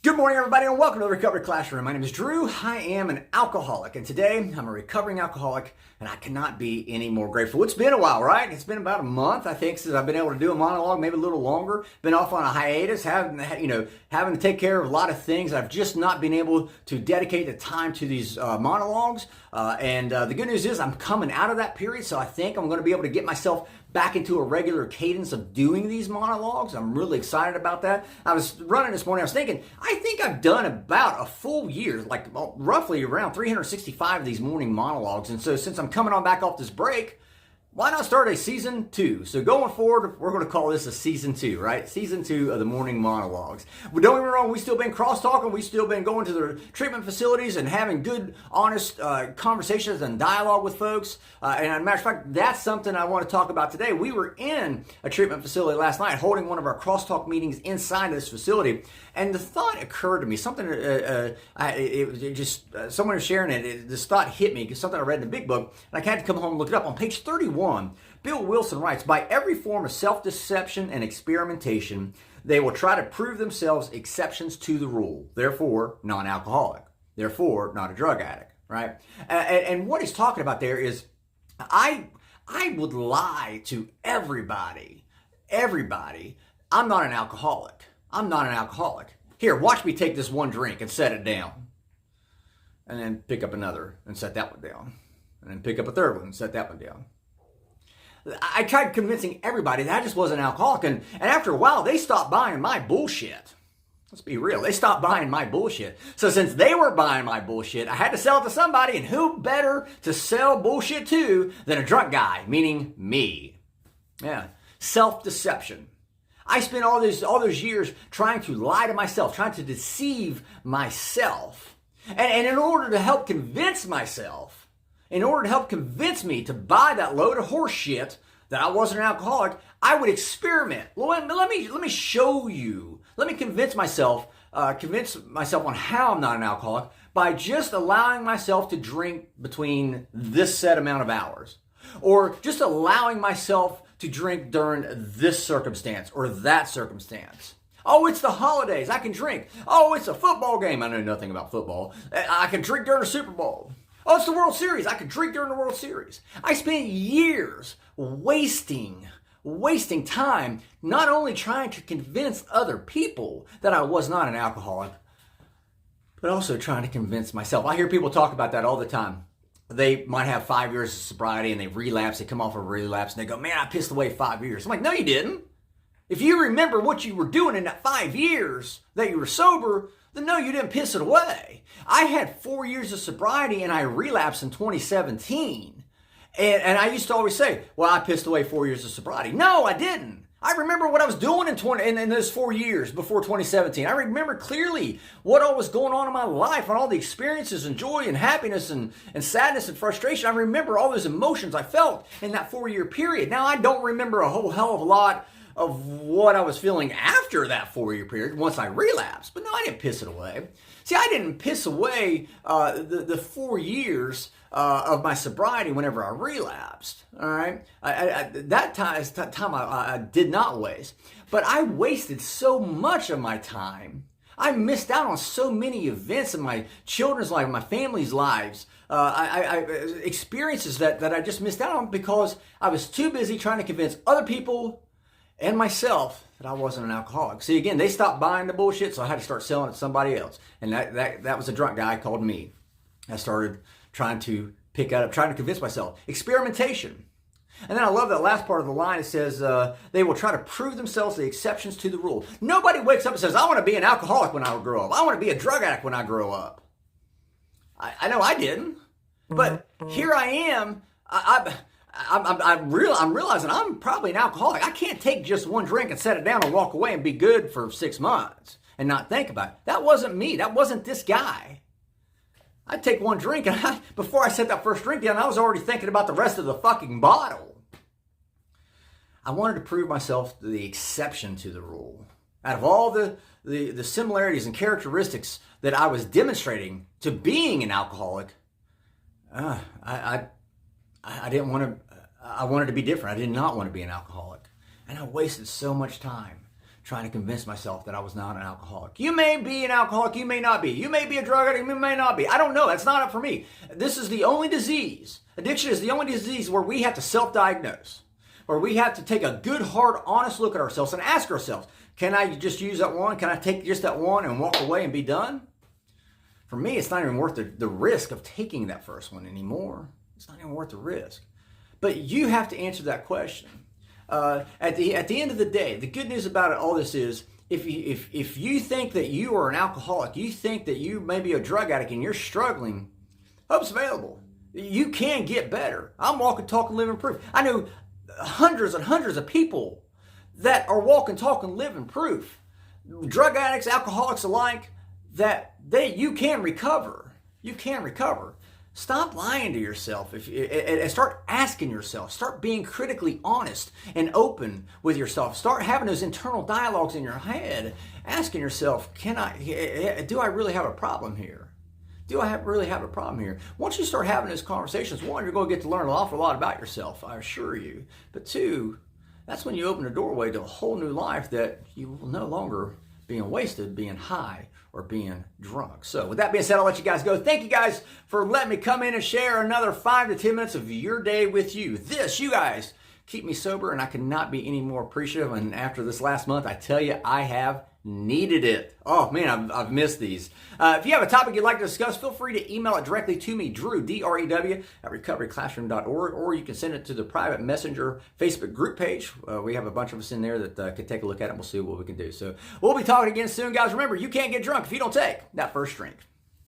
Good morning, everybody, and welcome to the Recovery Classroom. My name is Drew. I am an alcoholic, and today I'm a recovering alcoholic, and I cannot be any more grateful. It's been a while, right? It's been about a month, I think, since I've been able to do a monologue, maybe a little longer. Been off on a hiatus, having to take care of a lot of things. I've just not been able to dedicate the time to these monologues. And the good news is I'm coming out of that period, so I think I'm going to be able to get myself back into a regular cadence of doing these monologues. I'm really excited about that. I was running this morning, I was thinking, I think I've done about a full year, like roughly around 365 of these morning monologues. And so since I'm coming on back off this break, why not start a season 2? So going forward, we're going to call this a season 2, right? Season 2 of the morning monologues. But don't get me wrong, we've still been cross-talking. We've still been going to the treatment facilities and having good, honest conversations and dialogue with folks. And as a matter of fact, that's something I want to talk about today. We were in a treatment facility last night holding one of our crosstalk meetings inside of this facility. And the thought occurred to me, something, someone was sharing it, this thought hit me, because something I read in the big book, and I had to come home and look it up. On page 31, Bill Wilson writes, by every form of self-deception and experimentation, they will try to prove themselves exceptions to the rule, therefore non-alcoholic, therefore not a drug addict, right? And what he's talking about there is, I would lie to everybody, I'm not an alcoholic. I'm not an alcoholic. Here, watch me take this one drink and set it down. And then pick up another and set that one down. And then pick up a third one and set that one down. I tried convincing everybody that I just wasn't an alcoholic. And after a while, they stopped buying my bullshit. Let's be real. They stopped buying my bullshit. So since they were buying my bullshit, I had to sell it to somebody. And who better to sell bullshit to than a drunk guy, meaning me? Yeah. Self-deception. I spent all those years trying to lie to myself, trying to deceive myself. And in order to help convince myself, in order to help convince me to buy that load of horse shit that I wasn't an alcoholic, I would experiment. Let me show you. Let me convince myself on how I'm not an alcoholic by just allowing myself to drink between this set amount of hours. Or just allowing myself to drink during this circumstance or that circumstance. Oh, it's the holidays. I can drink. Oh, it's a football game. I know nothing about football. I can drink during the Super Bowl. Oh, it's the World Series. I can drink during the World Series. I spent years wasting time not only trying to convince other people that I was not an alcoholic, but also trying to convince myself. I hear people talk about that all the time. They might have 5 years of sobriety and they relapse, they come off of a relapse and they go, man, I pissed away 5 years. I'm like, no, you didn't. If you remember what you were doing in that 5 years that you were sober, then no, you didn't piss it away. I had 4 years of sobriety and I relapsed in 2017. And I used to always say, well, I pissed away 4 years of sobriety. No, I didn't. I remember what I was doing in those 4 years before 2017. I remember clearly what all was going on in my life and all the experiences and joy and happiness and sadness and frustration. I remember all those emotions I felt in that 4-year period. Now, I don't remember a whole hell of a lot of what I was feeling after that 4-year period once I relapsed. But no, I didn't piss it away. See, I didn't piss away the 4 years of my sobriety whenever I relapsed. All right, that time I did not waste, but I wasted so much of my time. I missed out on so many events in my children's life, my family's lives, experiences that I just missed out on because I was too busy trying to convince other people and myself that I wasn't an alcoholic. See, again, they stopped buying the bullshit, so I had to start selling it to somebody else. And that was a drunk guy called me. I started trying to pick up, trying to convince myself. Experimentation. And then I love that last part of the line. It says, they will try to prove themselves the exceptions to the rule. Nobody wakes up and says, I want to be an alcoholic when I grow up. I want to be a drug addict when I grow up. I know I didn't. But here I am. I'm realizing I'm probably an alcoholic. I can't take just one drink and set it down and walk away and be good for 6 months and not think about it. That wasn't me. That wasn't this guy. I'd take one drink and before I set that first drink down, I was already thinking about the rest of the fucking bottle. I wanted to prove myself the exception to the rule. Out of all the similarities and characteristics that I was demonstrating to being an alcoholic, I didn't want to, I wanted to be different. I did not want to be an alcoholic. And I wasted so much time trying to convince myself that I was not an alcoholic. You may be an alcoholic, you may not be. You may be a drug addict, you may not be. I don't know. That's not up for me. This is the only disease. Addiction is the only disease where we have to self-diagnose, where we have to take a good, hard, honest look at ourselves and ask ourselves, can I just use that one? Can I take just that one and walk away and be done? For me, it's not even worth the risk of taking that first one anymore. It's not even worth the risk. But you have to answer that question. At the end of the day, the good news about all this is, if you think that you are an alcoholic, you think that you may be a drug addict and you're struggling, hope's available. You can get better. I'm walking, talking, living proof. I know hundreds and hundreds of people that are walking, talking, living proof, drug addicts, alcoholics alike, that you can recover. You can recover. Stop lying to yourself and start asking yourself. Start being critically honest and open with yourself. Start having those internal dialogues in your head, asking yourself, do I really have a problem here? Do I really have a problem here? Once you start having those conversations, one, you're going to get to learn an awful lot about yourself, I assure you. But two, that's when you open the doorway to a whole new life that you will no longer being wasted, being high, or being drunk. So with that being said, I'll let you guys go. Thank you guys for letting me come in and share another 5 to 10 minutes of your day with you. You guys, keep me sober, and I cannot be any more appreciative. And after this last month, I tell you, I have needed it. Oh man, I've missed these. If you have a topic you'd like to discuss, feel free to email it directly to me, Drew, D-R-E-W, at recoveryclassroom.org, or you can send it to the private messenger Facebook group page. We have a bunch of us in there that can take a look at it, and we'll see what we can do. So we'll be talking again soon, guys. Remember, you can't get drunk if you don't take that first drink.